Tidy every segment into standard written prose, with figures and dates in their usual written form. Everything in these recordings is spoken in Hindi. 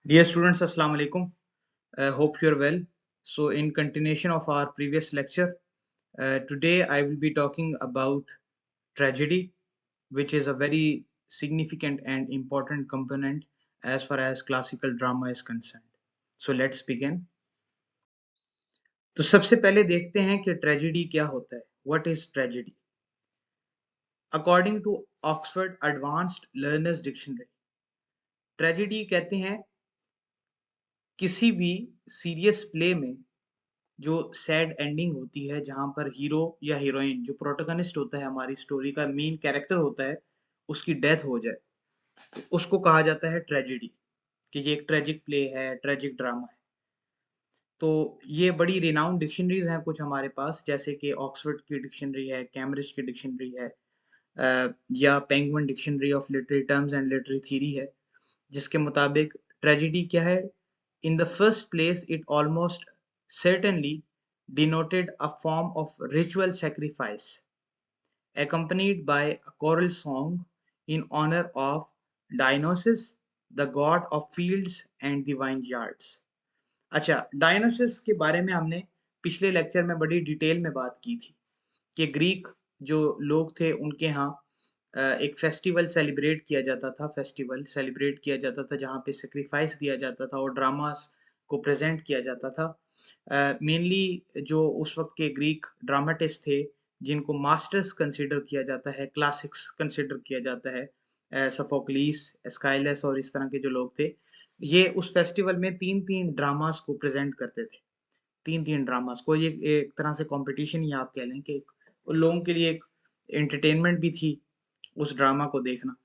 Dear students, Assalamu alaikum. Hope you're well. So, in continuation of our previous lecture, today I will be talking about tragedy, which is a very significant and important component as far as classical drama is concerned. So, let's begin. तो सबसे पहले देखते हैं कि ट्रेजेडी क्या होता है. What is tragedy? According to Oxford Advanced Learners Dictionary, tragedy कहते हैं किसी भी सीरियस प्ले में जो सैड एंडिंग होती है, जहाँ पर हीरो या हीरोइन जो प्रोटोगनिस्ट होता है, हमारी स्टोरी का मेन कैरेक्टर होता है, उसकी डेथ हो जाए, तो उसको कहा जाता है ट्रेजेडी, कि ये एक ट्रेजिक प्ले है, ट्रेजिक ड्रामा है। तो ये बड़ी रिनाउंड डिक्शनरीज हैं कुछ हमारे पास, जैसे कि ऑक्सफोर्ड की डिक्शनरी है, कैम्ब्रिज की डिक्शनरी है, या penguin dictionary of literary terms and literary theory है, जिसके मुताबिक ट्रेजेडी क्या है? In the first place, it almost certainly denoted a form of ritual sacrifice, accompanied by a choral song in honor of Dionysus, the god of fields and the vineyards. अच्छा, डायनासिस के बारे में हमने पिछले लेक्चर में बड़ी डिटेल में बात की थी कि ग्रीक जो लोग थे उनके यहाँ एक फेस्टिवल सेलिब्रेट किया जाता था जहाँ पे सेक्रीफाइस दिया जाता था और ड्रामास को प्रेजेंट किया जाता था। मेनली जो उस वक्त के ग्रीक ड्रामाटिस्ट थे, जिनको मास्टर्स कंसिडर किया जाता है, क्लासिक्स कंसिडर किया जाता है, सोफोक्लिस, एस्काइलस और इस तरह के जो लोग थे, ये उस फेस्टिवल में तीन तीन ड्रामास को प्रेजेंट करते थे। तीन तीन ड्रामास को, ये एक तरह से कंपटीशन ही आप कह लें कि उन लोगों के लिए एक एंटरटेनमेंट भी थी उस ड्रामा को देखना।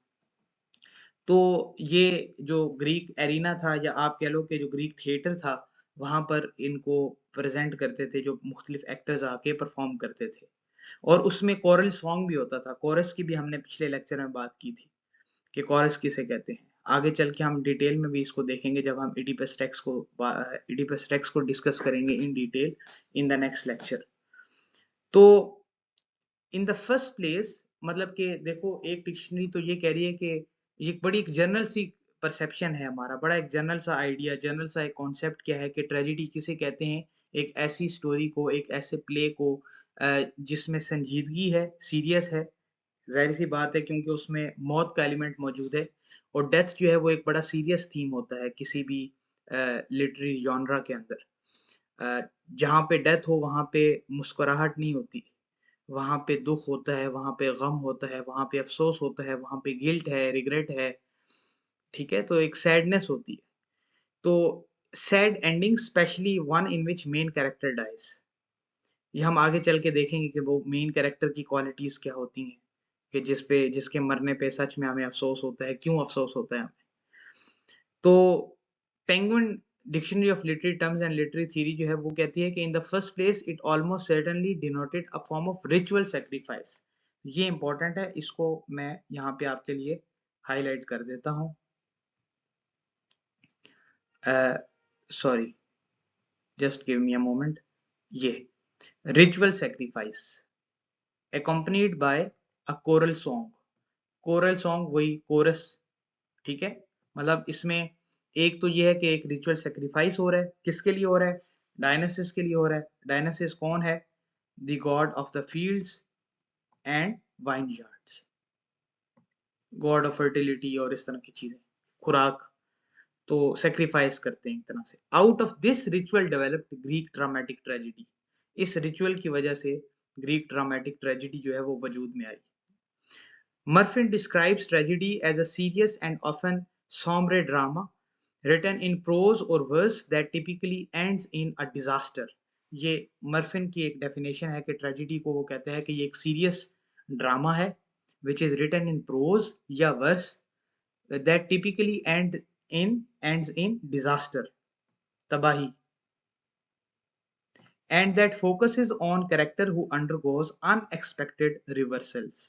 तो ये जो ग्रीक एरिना था, या आप कह लो कि जो ग्रीक थिएटर था, वहां पर इनको प्रेजेंट करते थे, जो मुख्तलिफ एक्टर्स आके परफॉर्म करते थे। और उसमें कोरल सॉन्ग भी होता था। कोरस की भी हमने पिछले लेक्चर में बात की थी कि कोरस किसे कहते हैं। आगे चल के हम डिटेल में भी इसको देखेंगे जब हम इडिपस टेक्स्ट को डिस्कस करेंगे in detail in the next lecture. तो इन द फर्स्ट प्लेस मतलब कि देखो, एक डिक्शनरी तो ये कह रही है कि ये बड़ी एक जनरल सी परसेप्शन है हमारा, बड़ा एक जनरल सा आइडिया, जनरल सा एक कॉन्सेप्ट क्या है कि ट्रेजेडी किसे कहते हैं? एक ऐसी स्टोरी को, एक ऐसे प्ले को जिसमें संजीदगी है, सीरियस है, जाहिर सी बात है क्योंकि उसमें मौत का एलिमेंट मौजूद है, और डेथ जो है वो एक बड़ा सीरियस थीम होता है किसी भी लिटरेरी जॉनरा के अंदर। जहाँ पे डेथ हो वहाँ पे मुस्कुराहट नहीं होती, वहाँ पे दुख होता है, वहाँ पे गम होता है, वहाँ पे अफसोस होता है, वहाँ पे गिल्ट है, रिग्रेट है, ठीक है? तो एक सैडनेस होती है। तो sad ending, specially one in which main character dies, ये हम आगे चल के देखेंगे कि वो मेन कैरेक्टर की क्वालिटीज क्या होती हैं, कि जिसके मरने पे सच में हमें अफसोस होता है, क्यों अफसोस होता है हमें। तो penguin dictionary of literary terms and literary theory जो है वो कहती है कि in the first place it almost certainly denoted a form of ritual sacrifice. ये इंपॉर्टेंट है, इसको मैं यहाँ पे आपके लिए हाईलाइट कर देता हूँ। Sorry, just give me a moment. ये ritual sacrifice accompanied by a choral song। Choral song वही कोरस, ठीक है? मतलब इसमें एक तो ये है कि एक रिचुअल सेक्रीफाइस हो रहा है, किसके लिए हो रहा है? डायनासिस के लिए हो रहा है। डायनासिस कौन है? The God of the fields and vineyards, God of fertility और इस तरह की चीजें, खुराक। तो सेक्रीफाइस करते हैं एक तरह से। Out of this ritual developed Greek dramatic tragedy. इस रिचुअल की वजह से ग्रीक ड्रामेटिक ट्रेजेडी जो है वो वजूद में आई। Murfin describes tragedy as a serious and often sombre drama written in prose or verse that typically ends in a disaster। ये मर्फिन की एक डेफिनेशन है कि ट्रेजिडी को वो कहते हैं कि ये एक सीरियस ड्रामा है which is written in prose या verse that typically ends in disaster, तबाही, and that focuses on character who undergoes unexpected reversals।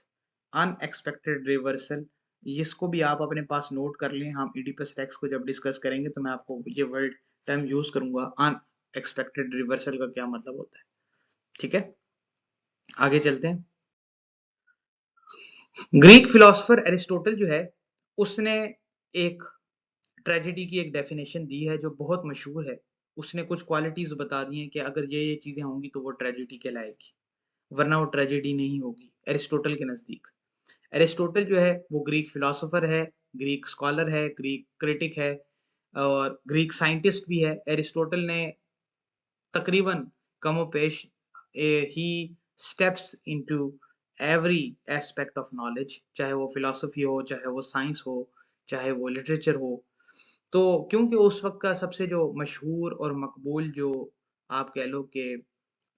Unexpected reversal, इसको भी आप अपने पास नोट कर लें। हम इडिपस टेक्स्ट को जब डिस्कस करेंगे तो मैं आपको ये वर्ड टर्म यूज करूंगा, अनएक्सपेक्टेड रिवर्सल का क्या मतलब होता है, ठीक है? आगे चलते हैं। ग्रीक फिलोसोफर एरिस्टोटल जो है, उसने एक ट्रेजेडी की एक डेफिनेशन दी है जो बहुत मशहूर है। उसने कुछ क्वालिटीज बता दी हैं कि अगर ये चीजें होंगी तो वो ट्रेजेडी कहलाएगी, वरना वो ट्रेजेडी नहीं होगी एरिस्टोटल के नजदीक। एरिस्टोटल जो है वो ग्रीक फिलोसोफर है, ग्रीक स्कॉलर है, ग्रीक क्रिटिक है और ग्रीक साइंटिस्ट भी है। एरिस्टोटल ने तकरीबन कमोपेश ही steps into every aspect of knowledge, चाहे वो फिलोसफी हो, चाहे वो साइंस हो, चाहे वो लिटरेचर हो। तो क्योंकि उस वक्त का सबसे जो मशहूर और मकबूल जो आप कह लो कि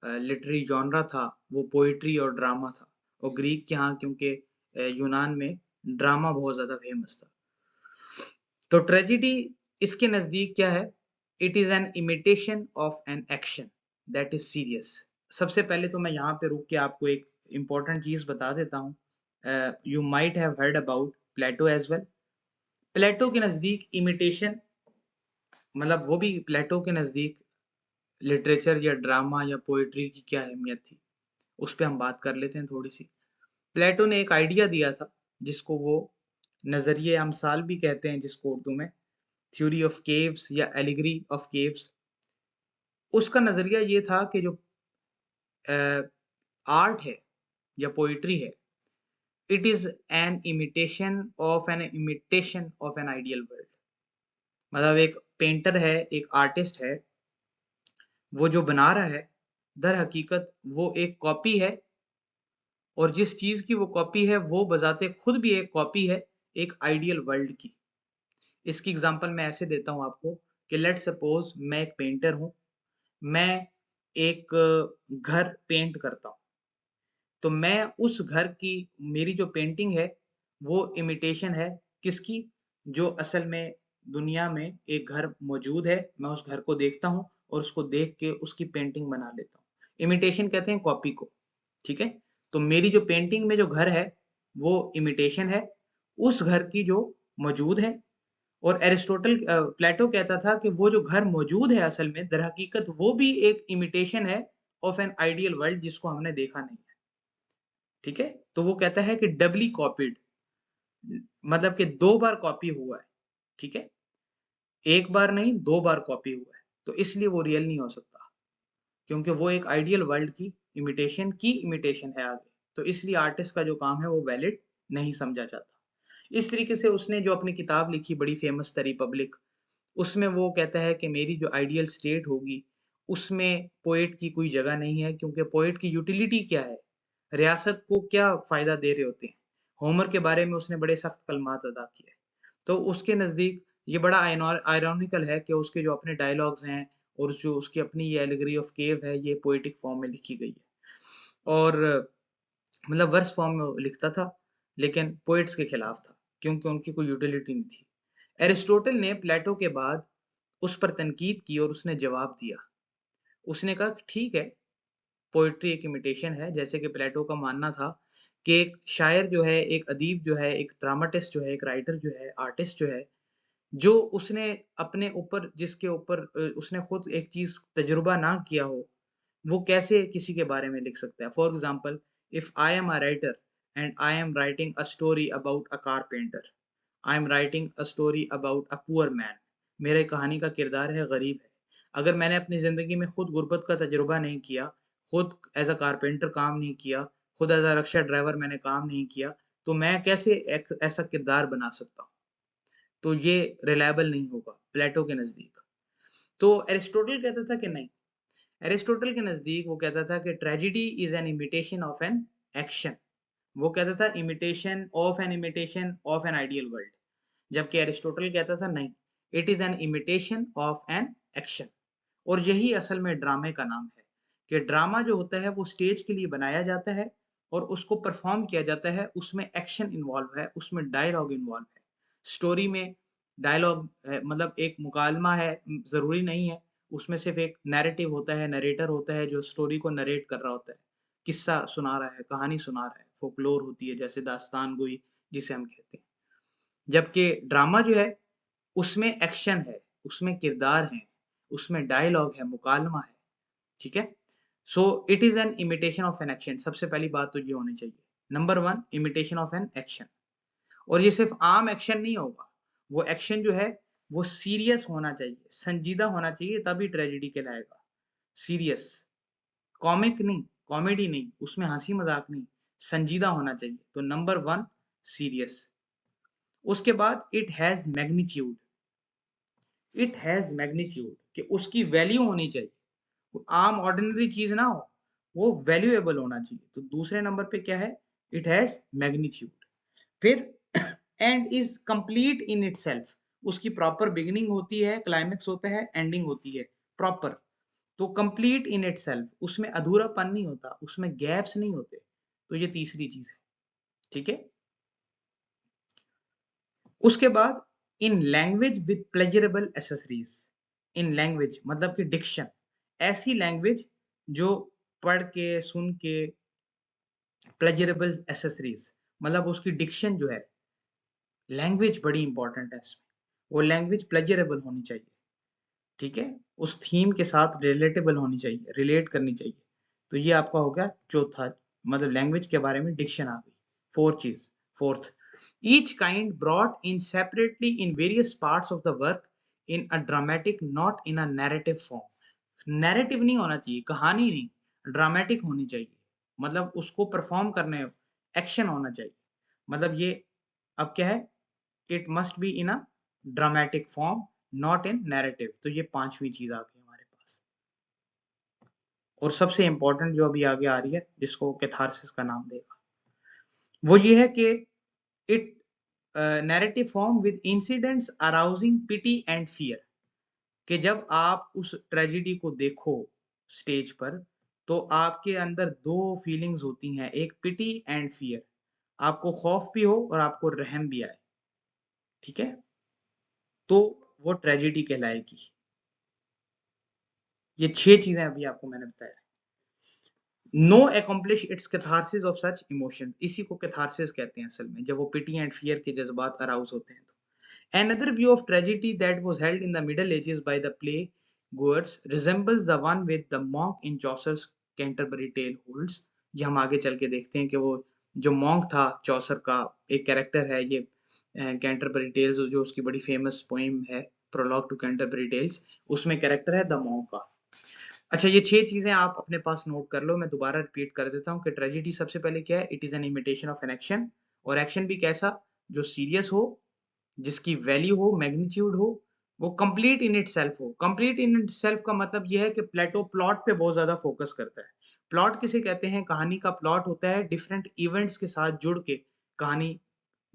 लिटरेरी जॉनरा था वो पोइट्री और ड्रामा था। और ग्रीक के यहाँ क्योंकि यूनान में ड्रामा बहुत ज्यादा फेमस था। तो ट्रेजेडी इसके नजदीक क्या है? It is an imitation of an action that is serious. सबसे पहले तो मैं यहाँ पे रुक के आपको एक इम्पोर्टेंट चीज बता देता हूँ। You might have heard about Plato as well. Plato के नजदीक इमिटेशन मतलब वो भी प्लेटो के नजदीक लिटरेचर या ड्रामा या पोएट्री की क्या अहमियत थी, उस पर हम बात कर लेते हैं थोड़ी सी। प्लेटो ने एक आइडिया दिया था जिसको वो नजरिए अमसाल भी कहते हैं, जिसको उर्दू में थ्योरी ऑफ केव्स या एलिगरी ऑफ केव्स। उसका नजरिया ये था कि जो आर्ट है या पोइट्री है, it is an imitation of an ideal world. मतलब एक पेंटर है, एक आर्टिस्ट है, वो जो बना रहा है दर हकीकत वो एक कॉपी है, और जिस चीज की वो कॉपी है वो बजाते खुद भी एक कॉपी है एक आइडियल वर्ल्ड की। इसकी एग्जांपल मैं ऐसे देता हूं आपको कि लेट सपोज मैं एक पेंटर हूं, मैं एक घर पेंट करता हूं, तो मैं उस घर की मेरी जो पेंटिंग है वो इमिटेशन है किसकी? जो असल में दुनिया में एक घर मौजूद है, मैं उस घर को देखता हूँ और उसको देख के उसकी पेंटिंग बना लेता हूँ। इमिटेशन कहते हैं कॉपी को, ठीक है? तो मेरी जो पेंटिंग में जो घर है वो इमिटेशन है उस घर की जो मौजूद है। और एरिस्टोटल प्लेटो कहता था कि वो जो घर मौजूद है असल में दर हकीकत वो भी एक इमिटेशन है ऑफ एन आइडियल वर्ल्ड जिसको हमने देखा नहीं है, ठीक है? तो वो कहता है कि डबली कॉपीड, मतलब कि दो बार कॉपी हुआ है, ठीक है? एक बार नहीं, दो बार कॉपी हुआ है, तो इसलिए वो रियल नहीं हो सकता, क्योंकि वो एक आइडियल वर्ल्ड की इमिटेशन है आगे। तो इसलिए आर्टिस्ट का जो काम है वो वैलिड नहीं समझा जाता। इस तरीके से उसने जो अपनी किताब लिखी बड़ी फेमस द रिपब्लिक, उसमें वो कहता है कि मेरी जो आइडियल स्टेट होगी उसमें पोएट की कोई जगह नहीं है, क्योंकि पोएट की यूटिलिटी क्या है, रियासत को क्या फायदा दे रहे होते हैं। होमर के बारे में उसने बड़े सख्त कलमात अदा किए। तो उसके नजदीक ये बड़ा आयरॉनिकल है कि उसके जो अपने डायलॉग्स हैं और जो उसकी अपनी ये एलिगरी ऑफ केव है ये पोएटिक फॉर्म में लिखी गई है, और मतलब वर्स फॉर्म में वो लिखता था लेकिन पोएट्स के खिलाफ था क्योंकि उनकी कोई यूटिलिटी नहीं थी। एरिस्टोटल ने प्लेटो के बाद उस पर तनकीद की और उसने जवाब दिया। उसने कहा कि ठीक है, पोएट्री एक इमिटेशन है, जैसे कि प्लेटो का मानना था कि एक शायर जो है, एक अदीब जो है, एक ड्रामाटिस्ट जो है, एक राइटर जो है, आर्टिस्ट जो है, जो उसने अपने ऊपर जिसके ऊपर उसने खुद एक चीज तजुर्बा ना किया हो, वो कैसे किसी के बारे में लिख सकता है? For example, if I am a writer and I am writing a story about a carpenter, I am writing a story about a poor man, मेरे कहानी का किरदार है गरीब है। अगर मैंने अपनी जिंदगी में खुद गुर्बत का तजुर्बा नहीं किया, खुद एज अ कारपेंटर काम नहीं किया, खुद एज अ रक्षा ड्राइवर मैंने काम नहीं किया, तो मैं कैसे एक ऐसा किरदार बना सकता हूँ? तो ये रिलायबल नहीं होगा प्लेटो के नजदीक। तो एरिस्टोटल कहता था कि नहीं, एरिस्टोटल के नजदीक वो कहता था कि tragedy is an imitation of an action. वो कहता था imitation of an ideal world, जबकि एरिस्टोटल कहता था नहीं, it is an imitation of an action. और यही असल में ड्रामे का नाम है कि ड्रामा जो होता है वो स्टेज के लिए बनाया जाता है और उसको परफॉर्म किया जाता है, उसमें एक्शन इन्वॉल्व है, उसमें डायलॉग इन्वॉल्व है। स्टोरी में डायलॉग है, मतलब एक मुकालमा है, जरूरी नहीं है, उसमें सिर्फ एक नैरेटिव होता है, नरेटर होता है जो स्टोरी को नरेट कर रहा होता है, किस्सा सुना रहा है, कहानी सुना रहा है, फोकलोर होती है जैसे दास्तान गोई जिसे हम कहते हैं। जबकि ड्रामा जो है उसमें एक्शन है, उसमें किरदार है, उसमें डायलॉग है, मुकालमा है, ठीक है? So it is an imitation of an action. सबसे पहली बात तो ये होनी चाहिए, number one, imitation of an action. और ये सिर्फ आम एक्शन नहीं होगा, वो एक्शन जो है वो सीरियस होना चाहिए, संजीदा होना चाहिए, तभी ट्रेजेडी कहलाएगा। सीरियस, कॉमिक नहीं, कॉमेडी नहीं, उसमें हंसी मजाक नहीं, संजीदा होना चाहिए। तो नंबर 1 सीरियस। उसके बाद it has magnitude. It has magnitude कि उसकी वैल्यू होनी चाहिए, वो आम ऑर्डिनरी चीज ना हो, वो वैल्यूएबल होना चाहिए। तो दूसरे नंबर पे क्या है? It has magnitude. फिर end is complete in itself, उसकी प्रॉपर बिगिनिंग होती है, क्लाइमेक्स होता है, एंडिंग होती है प्रॉपर। तो कंप्लीट इन इटसेल्फ, उसमें अधूरापन नहीं होता, उसमें गैप्स नहीं होते। तो ये तीसरी चीज है, ठीक है। उसके बाद in language with pleasurable accessories. In language मतलब कि डिक्शन, ऐसी लैंग्वेज जो पढ़ के सुन के प्लेजरेबल एसेसरीज, मतलब उसकी डिक्शन जो है, लैंग्वेज बड़ी इंपॉर्टेंट है इसमें। वो लैंग्वेज प्लेजरेबल होनी चाहिए, ठीक है, उस थीम के साथ रिलेटेबल होनी चाहिए, रिलेट करनी चाहिए। तो ये आपका हो गया चौथा, मतलब लैंग्वेज के बारे में डिक्शन आ गई। Fourth, each kind brought in separately in various parts of the work in a dramatic not in a narrative form. Narrative नहीं होना चाहिए, कहानी नहीं, ड्रामेटिक होनी चाहिए, मतलब उसको परफॉर्म करने, एक्शन होना चाहिए। मतलब ये अब क्या है? It must be in a dramatic form, not in narrative. तो ये पांचवी चीज आ गई हमारे पास। और सबसे इंपॉर्टेंट जो अभी आगे आ रही है, जिसको कैथारसिस का नाम देगा, वो ये है कि it narrative form with incidents arousing pity and fear. कि जब आप उस ट्रेजिडी को देखो स्टेज पर, तो आपके अंदर दो फीलिंग्स होती हैं, एक पिटी एंड फियर। आपको खौफ भी हो और आपको रहम भी आए, ठीक है, तो वो ट्रेजिडी कहलाएगी। ये 6 चीजें अभी आपको मैंने बताया। No accomplish its catharsis of such emotion, इसी को कैथारसिस कहते हैं असल में, जब वो पिटी एंड फियर के जज्बात अराउज होते हैं। तो another view of tragedy that was held in the Middle Ages by the play goers resembles the one with the monk in Chaucer's Canterbury Tale holds। ये हम आगे चल के देखते हैं कि वो जो मॉन्क था चौसर का एक कैरेक्टर है, ये कैंटरबरी टेल्स जो उसकी बड़ी फेमस पोइम है, प्रोलॉग टू कैंटरबरी टेल्स, उसमें कैरेक्टर है द मॉन्क का। अच्छा, ये 6 चीजें आप अपने पास नोट कर लो, मैं दोबारा रिपीट कर देता हूँ कि ट्रेजेडी सबसे पहले क्या है? It is an imitation of an action, और एक्शन भी कैसा? जो सीरियस हो, जिसकी वैल्यू हो, मैग्नीट्यूड हो, वो कंप्लीट इन इटसेल्फ हो। कंप्लीट इन इटसेल्फ का मतलब ये है कि प्लेटो प्लॉट पे बहुत ज्यादा फोकस करता है। प्लॉट किसे कहते हैं? कहानी का प्लॉट होता है डिफरेंट इवेंट्स के साथ जुड़ के कहानी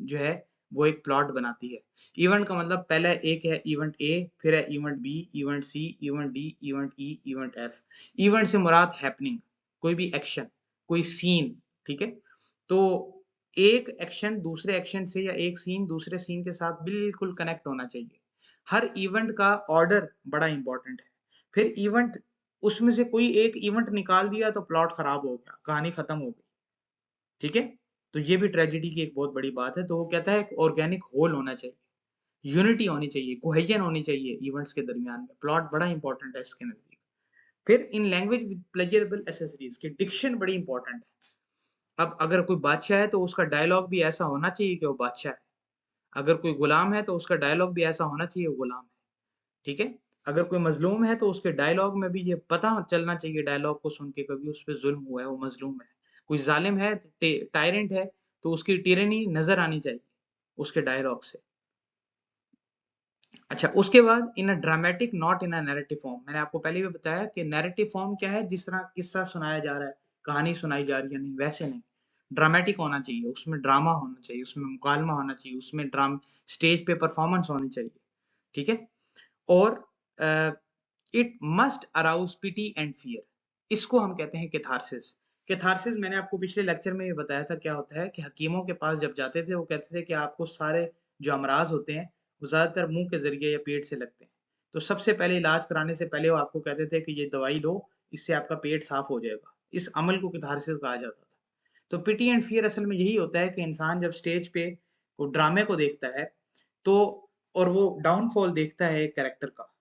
जो है वो एक प्लॉट बनाती है। इवेंट का मतलब पहला एक है इवेंट ए, फिर है event B, event C, event D, event E, event F. Event से मुराद हैपनिंग, कोई भी एक्शन, कोई सीन, ठीक है। तो एक एक्शन दूसरे एक्शन से या एक सीन दूसरे सीन के साथ बिल्कुल कनेक्ट होना चाहिए। हर इवेंट का ऑर्डर बड़ा इंपॉर्टेंट है। फिर इवेंट, उसमें से कोई एक इवेंट निकाल दिया तो प्लॉट खराब हो गया, कहानी खत्म हो गई, ठीक है। तो ये भी ट्रेजेडी की एक बहुत बड़ी बात है। तो वो कहता है ऑर्गेनिक होल होना चाहिए, यूनिटी होनी चाहिए, कोहेजन होनी चाहिए इवेंट्स के दरमियान में। प्लॉट बड़ा इंपॉर्टेंट है इसके नजदीक। फिर in language with pleasurable accessories की डिक्शन बड़ी इंपॉर्टेंट है। अब अगर कोई बादशाह है तो उसका डायलॉग भी ऐसा होना चाहिए कि वो बादशाह है। अगर कोई गुलाम है तो उसका डायलॉग भी ऐसा होना चाहिए वो गुलाम है, ठीक है। अगर कोई मजलूम है तो उसके डायलॉग में भी ये पता चलना चाहिए, डायलॉग को सुन के, कभी उस पर जुल्म हुआ है, वो मजलूम है। कोई जालिम है, टायरेंट है, तो उसकी टिरनी नजर आनी चाहिए उसके डायलॉग से। अच्छा, उसके बाद in a dramatic not in a narrative form. मैंने आपको पहले भी बताया कि नैरेटिव फॉर्म क्या है? जिस तरह किस्सा सुनाया जा रहा है, कहानी सुनाई जा रही है, नहीं वैसे नहीं। ड्रामेटिक होना चाहिए, उसमें ड्रामा होना चाहिए, उसमें मुकालमा होना चाहिए, उसमें ड्राम स्टेज पे परफॉर्मेंस होनी चाहिए, ठीक है। और it must arouse pity and fear, इसको हम कहते हैं कैथारसिस। कैथारसिस मैंने आपको पिछले लेक्चर में भी बताया था क्या होता है, कि हकीमों के पास जब जाते थे वो कहते थे कि आपको सारे जो अमराज होते हैं वो ज्यादातर मुंह के जरिए या पेट से लगते हैं। तो सबसे पहले इलाज कराने से पहले वो आपको कहते थे कि ये दवाई लो, इससे आपका पेट साफ हो जाएगा। इस अमल को कैथारसिस कहा जाता था। तो पिटी एंड फियर असल में यही होता है कि इंसान जब स्टेज पे वो ड्रामे को देखता है, तो और वो डाउनफॉल देखता है एक कैरेक्टर का,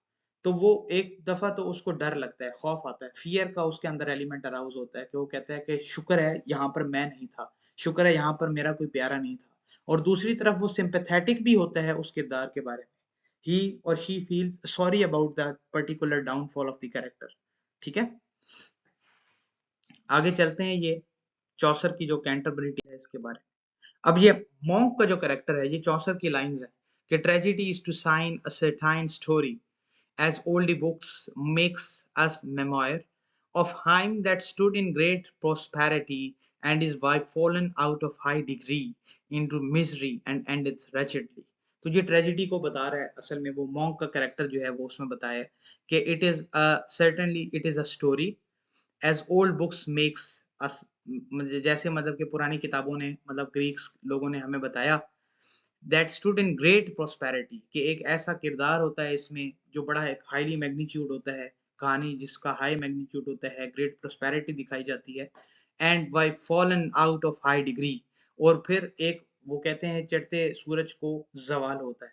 तो वो एक दफा तो उसको डर लगता है, खौफ आता है, फियर का उसके अंदर एलिमेंट अराउज होता है कि वो कहता है कि शुक्र है यहाँ पर मैं नहीं था, शुक्र है यहाँ पर मेरा कोई प्यारा नहीं था। और दूसरी तरफ वो सिंपैथेटिक भी होता है उस किरदार के बारे में, he or she feels sorry about that particular downfall of the character। ठीक है, आगे चलते हैं। ये चौसर की जो कैंटरबरिटी है इसके बारे में। अब ये मॉन्क का जो कैरेक्टर है, ये चौसर की लाइंस है कि tragedy is to sign a certain story as old books makes us memoir of him that stood in great prosperity and his wife fallen out of high degree into misery and endeth wretchedly। तो ये ट्रेजिडी को बता रहा है, असल में वो मॉन्क का कैरेक्टर जो है वो उसमें बताया है कि it is certainly it is a story as old books makes us, जैसे मतलब कि पुरानी किताबों ने मतलब ग्रीक्स लोगों ने हमें बताया that stood in great prosperity, कि एक ऐसा किरदार होता है इसमें जो बड़ा एक हाईली मैग्नीट्यूड होता है, कहानी जिसका हाई मैग्नीट्यूड होता है, ग्रेट प्रोस्पेरिटी दिखाई जाती है। And by fallen out of high degree, और फिर एक वो कहते हैं चढ़ते सूरज को जवाल होता है।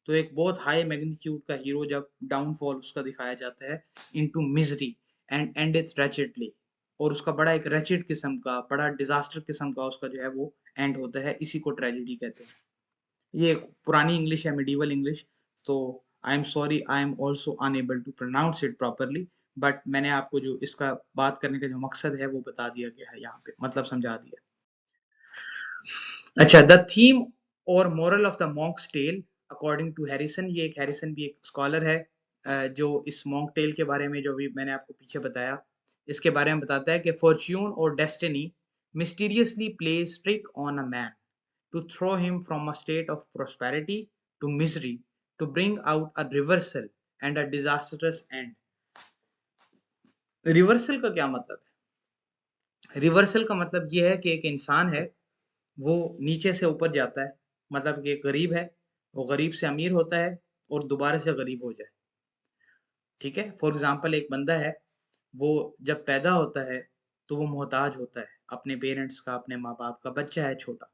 तो एक बहुत हाई मैग्नीट्यूड का हीरो जब डाउनफॉल उसका दिखाया जाता है इनटू मिजरी एंड एंडेथ रैचेडली, और उसका बड़ा एक रैचेड किस्म का बड़ा डिजास्टर किस्म का उसका जो है वो एंड होता है, इसी को ट्रेजेडी कहते हैं। ये पुरानी इंग्लिश है, मिडीवल इंग्लिश, तो I am sorry, I am also unable to pronounce it properly, but मैंने आपको जो इसका बात करने का जो मकसद है वो बता दिया गया है यहाँ पे, मतलब समझा दिया। अच्छा, द थीम और moral of the Monk's tale according to Harrison, ये एक हैरिसन भी एक स्कॉलर है जो इस मॉन्क टेल के बारे में जो भी मैंने आपको पीछे बताया इसके बारे में बताता है कि फॉर्च्यून और destiny mysteriously plays trick on a man to throw him from a state of prosperity to misery, to bring out a reversal and a disastrous end। Reversal का क्या मतलब है? रिवर्सल का मतलब यह है कि एक इंसान है वो नीचे से ऊपर जाता है, मतलब कि गरीब है वो गरीब से अमीर होता है और दोबारा से गरीब हो जाए। ठीक है, फॉर एग्जाम्पल एक बंदा है वो जब पैदा होता है तो वो मोहताज होता है अपने पेरेंट्स का, अपने माँ बाप का, बच्चा है छोटा।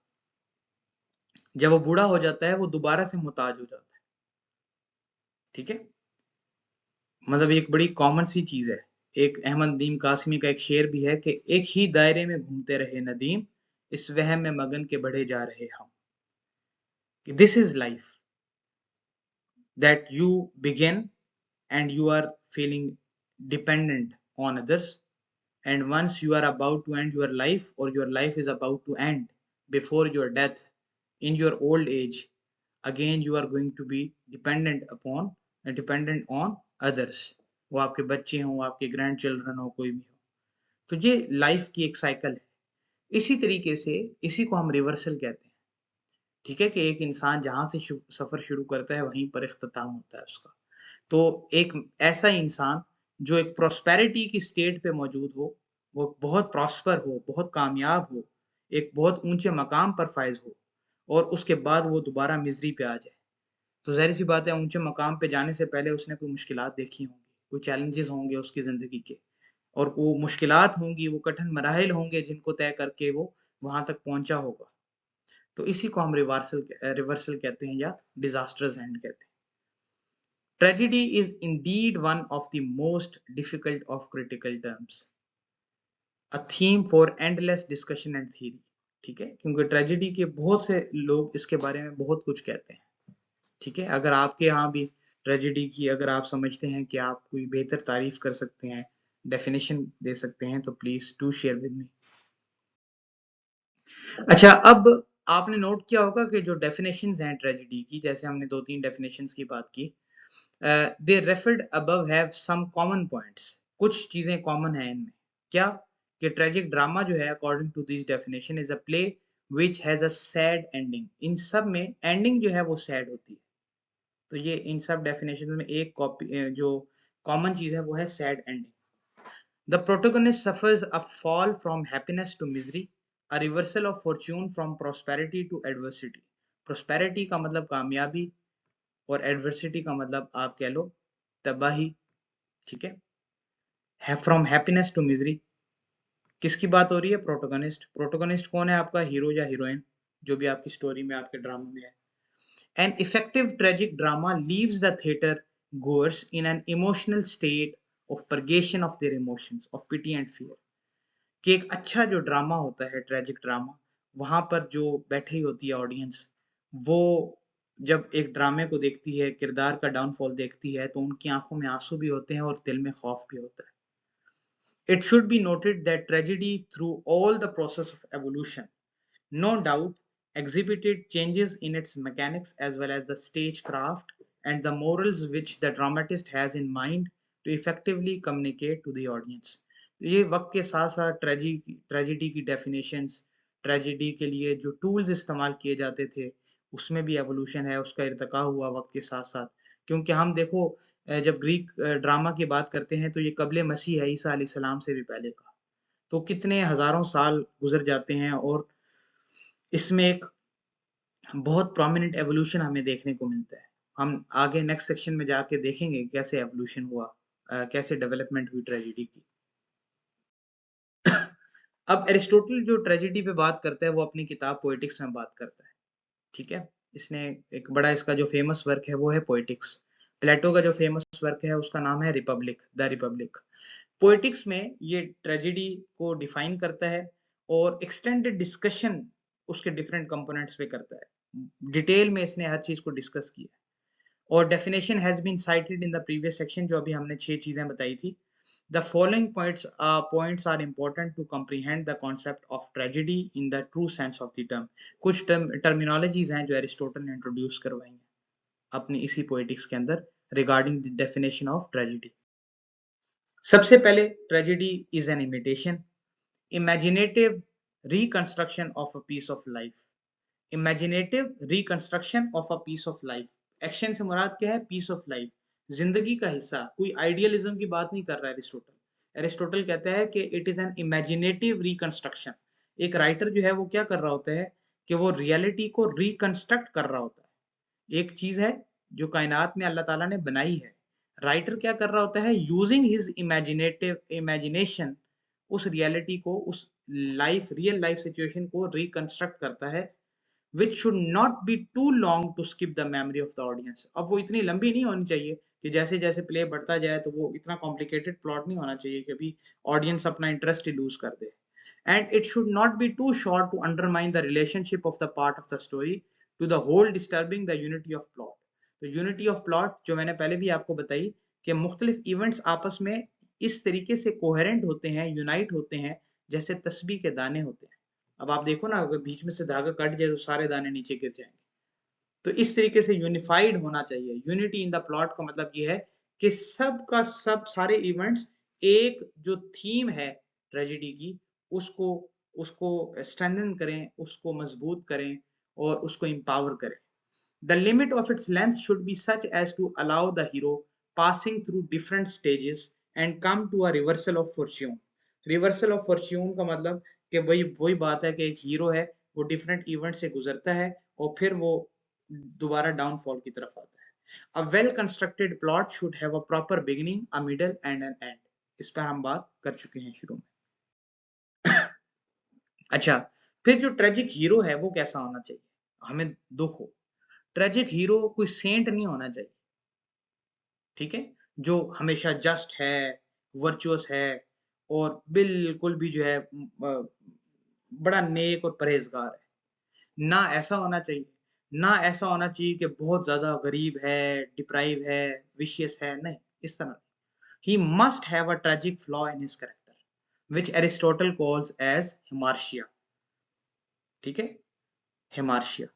जब वो बूढ़ा हो जाता है वो दोबारा से मोहताज हो जाता है। ठीक है, मतलब एक बड़ी कॉमन सी चीज है। एक अहमद नदीम कासमी का एक शेर भी है कि एक ही दायरे में घूमते रहे नदीम, इस वहम में मगन के बढ़े जा रहे हम। This is life that you begin and you are feeling dependent on others, and once you are about to end your life or your life is about to end before your death in your old age, again you are going to be dependent on others, वो आपके बच्चे हों, आपके ग्रैंड चिल्ड्रन हो, कोई भी हो। तो ये लाइफ की एक साइकिल है। इसी तरीके से इसी को हम रिवर्सल कहते हैं। ठीक है, कि एक इंसान जहां से सफर शुरू करता है वहीं पर इख्तिताम होता है उसका। तो एक ऐसा इंसान जो एक प्रोस्पेरिटी की स्टेट पे मौजूद हो, वो बहुत प्रॉस्पर हो, बहुत कामयाब हो, एक बहुत ऊंचे मकाम पर फायज हो, और उसके बाद वो दोबारा मिजरी पे आ जाए, तो जाहिर सी बात है ऊंचे मकाम पे जाने से पहले उसने कोई मुश्किलात देखी होंगी, कोई चैलेंजेस होंगे उसकी जिंदगी के, और वो मुश्किलात होंगी, वो कठिन मराहिल होंगे जिनको तय करके वो वहां तक पहुंचा होगा। तो इसी को हम रिवर्सल कहते हैं या डिजास्टर्स एंड कहते हैं। Tragedy is indeed one of the most difficult of critical terms, a theme for endless discussion and theory। ठीक है, क्योंकि ट्रेजिडी के बहुत से लोग इसके बारे में बहुत कुछ कहते हैं। ठीक है, अगर आपके यहाँ भी ट्रेजिडी की अगर आप समझते हैं कि आप कोई बेहतर तारीफ कर सकते हैं, डेफिनेशन दे सकते हैं, तो please do share with me. अच्छा, अब आपने नोट किया होगा कि जो डेफिनेशंस हैं ट्रेजिडी की, जैसे हमने 2-3 डेफिनेशंस की बात की, they referred above have some common points, कुछ चीजें कॉमन है इनमें। क्या? कि ट्रेजिक ड्रामा जो है according to this definition is a play which has a sad ending. इन सब में एंडिंग जो है वो सैड होती है। तो ये इन सब डेफिनेशन में एक कॉपी जो कॉमन चीज है वो है sad ending. The protagonist suffers a fall from happiness to misery, a reversal of fortune from prosperity to adversity. Prosperity का मतलब कामयाबी और एडवर्सिटी का मतलब आप कह लो तबाही। ठीक है, फ्रॉम हैप्पीनेस टू मिजरी, किसकी बात हो रही है? प्रोटोगनिस्ट। प्रोटोगनिस्ट कौन है? आपका हीरो या हीरोइन, जो भी आपकी स्टोरी में आपके ड्रामा में है। An effective tragic drama leaves the theatre goers in an emotional state of purgation of their emotions of pity and fear. कि एक अच्छा जो ड्रामा होता है, ट्रेजिक ड्रामा, वहां पर जो बैठी होती है ऑडियंस, वो जब एक ड्रामे को देखती है, किरदार का डाउनफॉल देखती है, तो उनकी आंखों में आंसू भी होते हैं और दिल में खौफ भी होता है। It should be noted that tragedy, through all the process of evolution, no doubt exhibited changes in its mechanics as well as the stagecraft and the morals which the dramatist has in mind to effectively communicate to the audience. ये वक्त के साथ साथ ट्रेजिडी की डेफिनेशंस, ट्रेजिडी के लिए जो टूल्स इस्तेमाल किए जाते थे, उसमें भी एवोल्यूशन है, उसका इर्तका हुआ वक्त के साथ साथ। क्योंकि हम देखो जब ग्रीक ड्रामा की बात करते हैं तो ये कबले मसीह है, ईसा अलैहिस्सलाम से भी पहले का। तो कितने हजारों साल गुजर जाते हैं और इसमें एक बहुत प्रोमिनेंट एवोल्यूशन हमें देखने को मिलता है। हम आगे नेक्स्ट सेक्शन में जाके देखेंगे कैसे एवोल्यूशन हुआ, कैसे डेवलपमेंट हुई ट्रेजेडी की। अब एरिस्टोटल जो ट्रेजेडी पे बात करता है वो अपनी किताब पोएटिक्स में बात करता है, ठीक है। इसने एक बड़ा इसका जो फेमस वर्क है वो है पोएटिक्स। प्लेटो का जो फेमस वर्क है उसका नाम है रिपब्लिक, द रिपब्लिक। पोएटिक्स में ये ट्रेजेडी को डिफाइन करता है और एक्सटेंडेड डिस्कशन उसके डिफरेंट कंपोनेंट्स पे करता है। डिटेल में इसने हर चीज को डिस्कस किया और definition has been cited in the previous section, जो अभी हमने 6 चीजें बताई थी। The following points are important to comprehend the concept of tragedy in the true sense of the term. कुछ टर्मिनोलॉजीज हैं जो एरिस्टोटल ने इंट्रोड्यूस करवाई हैं अपनी इसी पोएटिक्स के अंदर regarding the definition of tragedy. सबसे पहले tragedy is an imitation, imaginative reconstruction of a piece of life. Imaginative reconstruction of a piece of life. Action से मुराद क्या है? पीस ऑफ लाइफ, जिंदगी का हिस्सा। कोई आइडियलिज्म की बात नहीं कर रहा है एरिस्टोटल। एरिस्टोटल कहता है कि it is an imaginative reconstruction. एक राइटर जो है वो क्या कर रहा होता है कि वो रियलिटी को रिकंस्ट्रक्ट कर रहा होता है। एक चीज है जो कायनात में अल्लाह ताला ने बनाई है, राइटर क्या कर रहा होता है? यूजिंग हिज इमेजिनेटिव इमेजिनेशन उस रियलिटी को, उस लाइफ, रियल लाइफ सिचुएशन को रिकंस्ट्रक्ट करता है, which should not be too long to skip the memory of the audience। अब वो इतनी लंबी नहीं होनी चाहिए कि जैसे जैसे प्ले बढ़ता जाए तो वो इतना कॉम्प्लिकेटेड प्लॉट नहीं होना चाहिए कि अभी ऑडियंस अपना इंटरेस्ट ही लूज कर दे। And it should not be too short to undermine the relationship of the part of the story to the whole, disturbing the unity of plot. तो यूनिटी ऑफ प्लॉट जो मैंने पहले भी आपको बताई कि मुख्तलिफ इवेंट्स आपस में इस तरीके से कोहेरेंट होते हैं, यूनाइट होते हैं, जैसे तस्बीह के दाने होते हैं। अब आप देखो ना, अगर बीच में से धागा कट जाए तो सारे दाने नीचे गिर जाएंगे। तो इस तरीके से यूनिफाइड होना चाहिए। यूनिटी इन द प्लॉट का मतलब ये है कि सब का सब, सारे इवेंट्स एक जो थीम है ट्रेजेडी की, उसको उसको स्ट्रेंथन करें, उसको मजबूत करें और उसको एम्पावर करें। The limit of its length should be such as to allow the hero passing through different stages and come to a reversal of fortune। Reversal of fortune का मतलब कि वही बात है कि एक हीरो है, वो डिफरेंट इवेंट से गुजरता है और फिर वो दोबारा डाउनफॉल की तरफ आता है। A well constructed plot should have a proper beginning, a middle and an end। इस पर हम बात कर चुके हैं शुरू में। अच्छा, फिर जो ट्रेजिक हीरो है वो कैसा होना चाहिए? हमें दुख हो। ट्रेजिक हीरो कोई सेंट नहीं होना चाहिए, ठीक है, जो हमेशा जस्ट है, वर्चुअस है और बिल्कुल भी जो है बड़ा नेक और परहेजगार है। ना ऐसा होना चाहिए, ना ऐसा होना चाहिए कि बहुत ज्यादा गरीब है, डिप्राइव है, विशियस है, नहीं, इस तरह। He must have a tragic flaw in his character which Aristotle calls as hamartia, ठीक है, हिमार्शिया।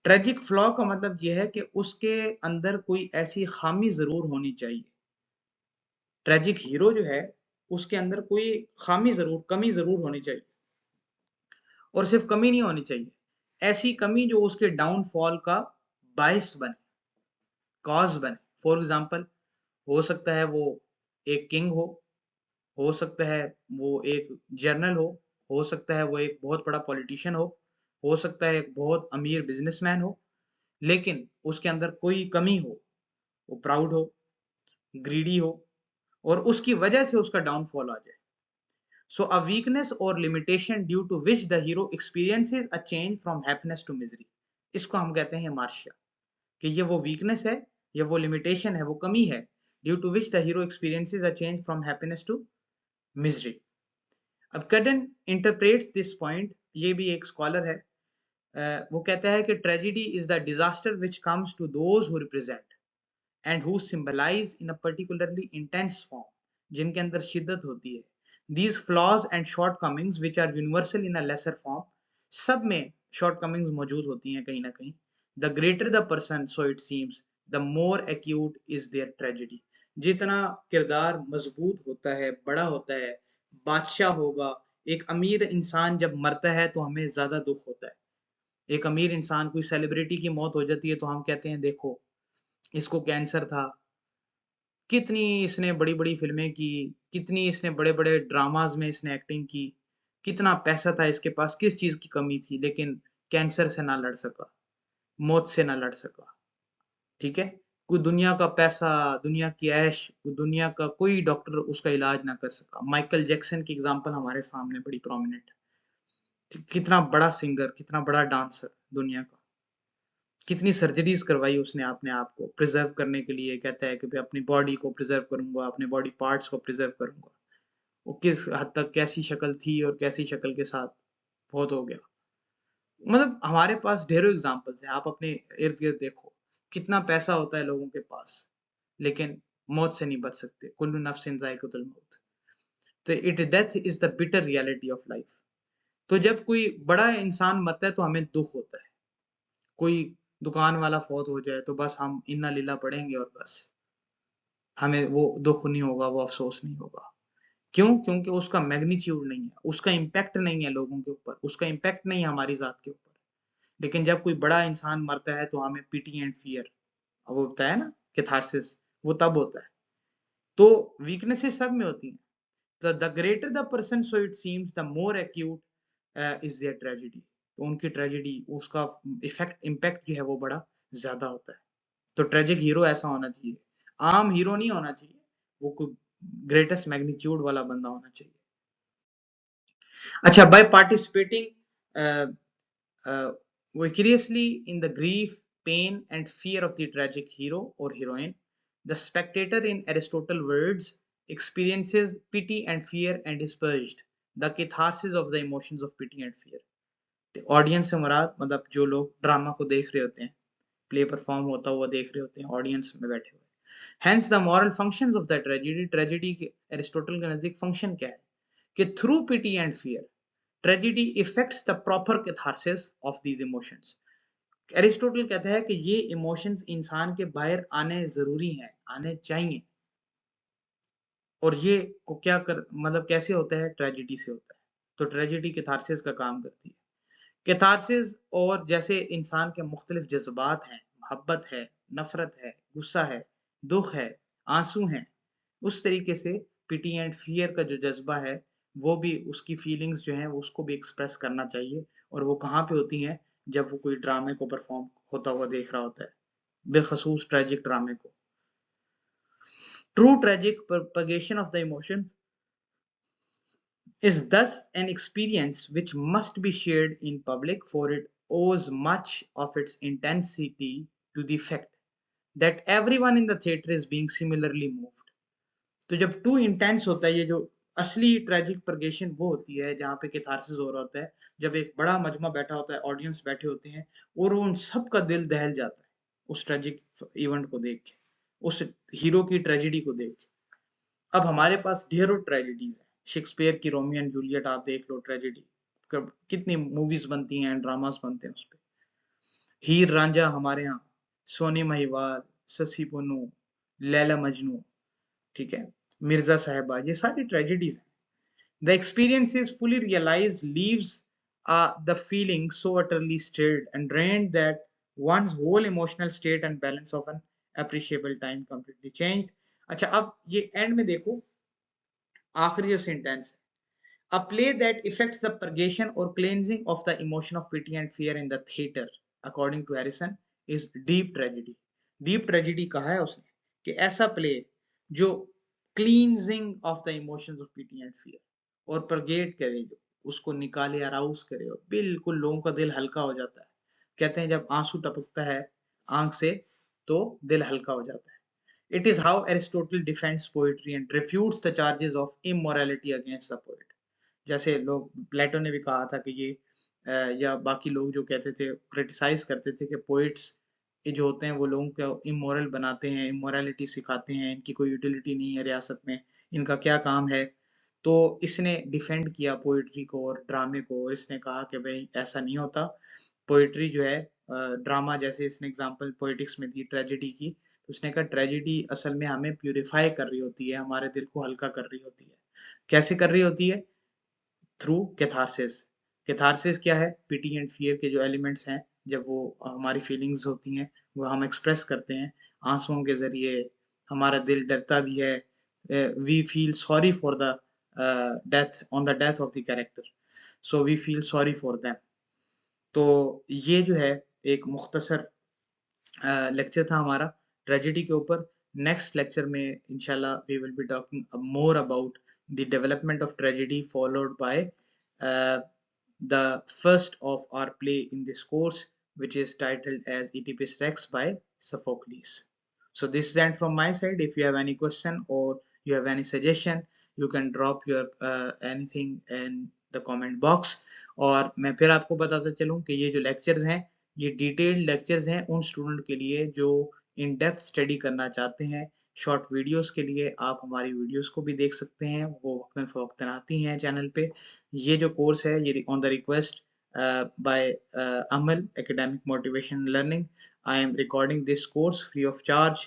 ट्रेजिक फ्लॉ का मतलब यह है कि उसके अंदर कोई ऐसी खामी जरूर होनी चाहिए। ट्रेजिक हीरो जो है उसके अंदर कोई खामी जरूर, कमी जरूर होनी चाहिए। और सिर्फ कमी नहीं होनी चाहिए, ऐसी कमी जो उसके डाउनफॉल का बायस बने, कॉज बने। फॉर एग्जाम्पल, हो सकता है वो एक किंग हो सकता है वो एक जर्नल हो सकता है वो एक बहुत बड़ा पॉलिटिशियन हो सकता है एक बहुत अमीर बिजनेसमैन हो, लेकिन उसके अंदर कोई कमी हो, वो प्राउड हो, ग्रीडी हो और उसकी वजह से उसका डाउनफॉल आ जाए। So a weakness or limitation due to which the hero experiences a change from happiness to misery, इसको हम कहते हैं मार्शिया। कि ये वो वीकनेस है, ये वो लिमिटेशन है, वो कमी है, due to which the hero experiences a change from happiness to misery. अब कटन इंटरप्रेट्स दिस पॉइंट, ये भी एक स्कॉलर है, वो कहता है कि tragedy is the disaster which comes to those who represent and who symbolize in a particularly intense form, जिनके अंदर शिद्दत होती है। These flaws and shortcomings which are universal in a lesser form, सब में शॉर्ट कमिंग्स मौजूद होती हैं कहीं ना कहीं। The greater the person, so it seems, the more acute is their tragedy. जितना किरदार मजबूत होता है, बड़ा होता है, बादशाह होगा, एक अमीर इंसान जब मरता है तो हमें ज्यादा दुख होता है। एक अमीर इंसान, कोई सेलिब्रिटी की मौत हो जाती है तो हम कहते हैं देखो इसको कैंसर था, कितनी इसने बड़ी-बड़ी फ़िल्में की, कितनी इसने बड़े-बड़े ड्रामाज़ में इसने एक्टिंग की, कितना पैसा था इसके पास, किस चीज़ की कमी थी, लेकिन कैंसर से ना लड़ सका, मौत से ना लड़ सका, ठीक है? कोई दुनिया का पैसा, दुनिया की ऐश, दुनिया का कोई डॉक्टर उसका इलाज ना कर सका। माइकल जैक्सन की एग्ज़ाम्पल हमारे सामने बड़ी प्रोमिनेंट है। कितना बड़ा सिंगर, कितना बड़ा डांसर दुनिया का। कितनी सर्जरीज करवाई उसने अपने आप को प्रिजर्व करने के लिए, कहता है कि भाई अपनी बॉडी को प्रिजर्व करूंगा, अपने बॉडी पार्ट्स को प्रिजर्व करूंगा। वो किस हद तक कैसी शक्ल थी और कैसी शक्ल के साथ बहुत हो गया। मतलब हमारे पास ढेरों एग्जांपल्स हैं, आप अपने इर्द गिर्द देखो कितना पैसा होता है लोगों के पास, लेकिन मौत से नहीं बच सकते। कुल्लू नफ्सिन जायकातुल मौत। तो it death is the bitter reality of life. तो जब कोई बड़ा इंसान मरता है तो हमें दुख होता है। कोई दुकान वाला फौत हो जाए तो बस हम इन्ना लिल्ला पढ़ेंगे और बस हमें वो दुख नहीं होगा, वो अफ़सोस नहीं होगा। क्यों? क्योंकि उसका मैग्नीट्यूड नहीं है, उसका इम्पैक्ट नहीं है लोगों के ऊपर, उसका इम्पैक्ट नहीं है हमारी ज़ात के ऊपर। लेकिन जब कोई बड़ा इंसान मरता है तो हमें पिटी एंड फ़ियर, वो होता है ना कैथार्सिस, वो तब होता है। तो वीकनेसेस सब में होती हैं। The greater the person, so it seems, the more acute is their tragedy. तो उनकी ट्रेजेडी, उसका इम्पैक्ट जो है वो बड़ा ज़्यादा होता है। तो ट्रेजिक हीरो ऐसा होना चाहिए, आम हीरो नहीं होना चाहिए, वो कोई ग्रेटेस्ट मैग्नीट्यूड वाला बंदा होना चाहिए। अच्छा, by participating uh, viciously in the grief, pain and fear of the tragic hero or heroine, the spectator, in Aristotle words, experiences pity and fear and is purged the catharsis of the emotions of pity and fear. Audience से मुराद मतलब जो लोग ड्रामा को देख रहे होते हैं, प्ले परफॉर्म होता हुआ देख रहे होते हैं, ऑडियंस में बैठे हुए। Hence the moral functions of the tragedy, tragedy के एरिस्टोटल के नजदीक फंक्शन क्या है कि through pity and fear tragedy effects the proper catharsis of these emotions. Aristotle कहता है कि ये इमोशंस इंसान के बाहर आने जरूरी हैं, आने चाहिए। और ये को क्या कर मतलब कैसे होता है? ट्रेजेडी से होता है। तो ट्रेजेडी कैथारसिस का काम करती है। कैथारसिस, और जैसे इंसान के मुख्तलिफ जज्बात हैं, मोहब्बत है, नफरत है, गुस्सा है, दुख है, आंसू हैं, उस तरीके से पिटी एंड फियर का जो जज्बा है वो भी, उसकी फीलिंग्स जो हैं उसको भी एक्सप्रेस करना चाहिए। और वो कहाँ पे होती हैं? जब वो कोई ड्रामे को परफॉर्म होता हुआ देख रहा होता है, बिलखसूस ट्रेजिक ड्रामे को। True tragic propagation of the emotions is thus an experience which must be shared in public, for it owes much of its intensity to the fact that everyone in the theatre is being similarly moved. तो जब टू इंटेंस होता है, ये जो असली ट्रेजिक प्रगेशन वो होती है जहाँ पे कैथारसिस हो रहा होता है, जब एक बड़ा मजमा बैठा होता है, ऑडियंस बैठे होते हैं और उन सब का दिल दहल जाता है उस ट्रेजिक इवेंट को देख के, उस हीरो की ट्रेजेडी को देख के। अब हमारे पास ढेरों ट्रेजेडीज हैं। शेक्सपियर की रोमियो एंड जूलियट आप देख लो, ट्रेजेडी कितनी मूवीज बनती हैं, ड्रामास बनते हैं उस पे। हीर रांझा हमारे यहाँ, सोनी महिवाल, ससी पुन्नू, लैला मजनू, ठीक है, मिर्जा साहिबा, ये सारी ट्रेजेडीज हैं। The experience is fully realized, leaves the feeling so utterly stirred and drained that one's whole emotional state and balance of an appreciable time completely changed. अच्छा, अब ये एंड में देखो, आखिरी जो सेंटेंस है, a play that affects the purgation or cleansing of the emotion of pity and fear in the theater, according to Harrison, is deep tragedy. Deep tragedy कहा है उसने कि ऐसा प्ले जो cleansing of the emotions of pity and fear और परगेट करे, जो उसको निकाले, अराउज करे, और बिल्कुल लोगों का दिल हल्का हो जाता है। कहते हैं जब आंसू टपकता है आंख से तो दिल हल्का हो जाता है। It is how Aristotle defends poetry and refutes the charges of immorality against the poet. जैसे लोग, प्लेटो ने भी कहा था कि ये या बाकी लोग जो कहते थे, क्रिटिसाइज़ करते थे कि पोएट्स ये जो होते हैं वो लोगों को इमोरल बनाते हैं, इमोरैलिटी सिखाते हैं, इनकी कोई यूटिलिटी नहीं है रियासत में, इनका क्या काम है? तो इसने डिफेंड किया पोएट्री को और ड्रामे को और इसने कहा कि भई ऐसा नहीं होता। पोएट्री जो है ड्रामा जैसे इसने एग्ज़ाम्पल पोएटिक्स में दी ट्रेजेडी की, तो उसने कहा ट्रेजेडी असल में हमें प्यूरिफाई कर रही होती है, हमारे दिल को हल्का कर रही होती है। कैसे कर रही होती है? Through catharsis. कैथारसिस क्या है? पिटी एंड फ़ियर के जो एलिमेंट्स हैं, जब वो हमारी फीलिंग्स होती हैं, वो हम एक्सप्रेस करते हैं आँसुओं के ज़रिए, हमारा दिल डरता भी है। We feel sorry for the death on the death of the character, so we feel sorry for them. तो ये जो है एक मुख्तसर लेक्चर था हमारा ट्रेजेडी के ऊपर। नेक्स्ट लेक्चर में इंशाल्लाह we will be talking more about the development of tragedy followed by the first of our play in this course, which is titled as Oedipus Rex by Sophocles. So this is end from my side. If you have any question or you have any suggestion, you can drop your anything in the comment box. और मैं फिर आपको बताता चलूँ कि ये जो लेक्चर्स हैं ये डिटेल्ड लेक्चर्स हैं उन स्टूडेंट के लिए जो इन डेप्थ स्टडी करना चाहते हैं। शॉर्ट वीडियोस के लिए आप हमारी वीडियोस को भी देख सकते हैं, वो वक्तन फ़वक्तन आती हैं चैनल पे। ये जो कोर्स है ये on the request bye Amal academic motivation learning. I am recording this course free of charge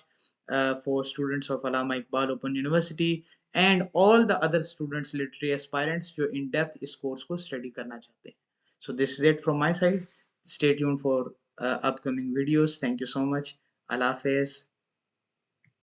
for students of Allama Iqbal open university and all the other students literary aspirants जो इन डेप्थ इस कोर्स को स्टडी करना चाहते हैं। So this is it from my side. Stay tuned for upcoming videos. Thank you so much. Allah Hafiz.